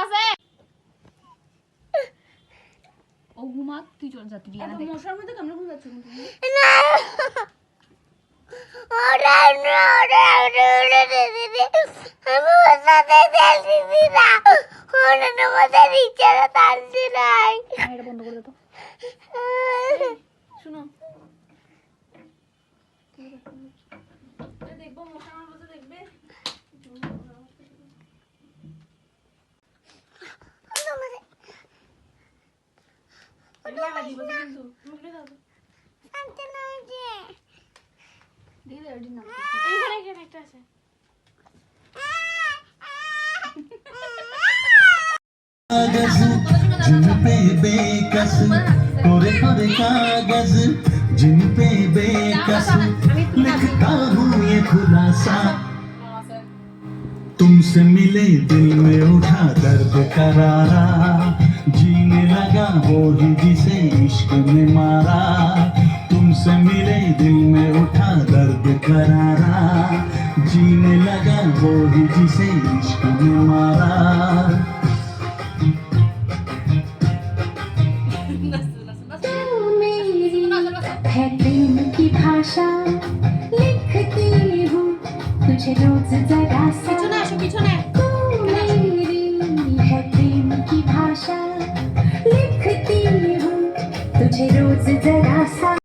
আছে ও ঘুমা তুই চল যা তুই বিয়ানা দেখ মশার মধ্যে কেমন ঘুমাচ্ছ তুমি না ওরা আমি বসাতে চাইছি না ওরা আমাদের ইচ্ছাটা টানছি নাই এটা বন্ধ করে দে তো শুনো দেখবো মশা আমার মধ্যে দেখবে এখানে একটা আছে जिन पे बेकस कोरे कोरे कागज जिन पे बेकस लिखता हूँ ये खुलासा तुमसे मिले दिल में उठा दर्द करारा जीने लगा वो ही जिसे इश्क ने मारा तुमसे मिले दिल में उठा दर्द करारा जीने लगा वो ही जिसे इश्क ने मारा है प्रेम की भाषा लिखती हूँ तुझे रोज जरा सा तू मेरी है प्रेम की भाषा लिखती हूँ तुझे रोज जरा सा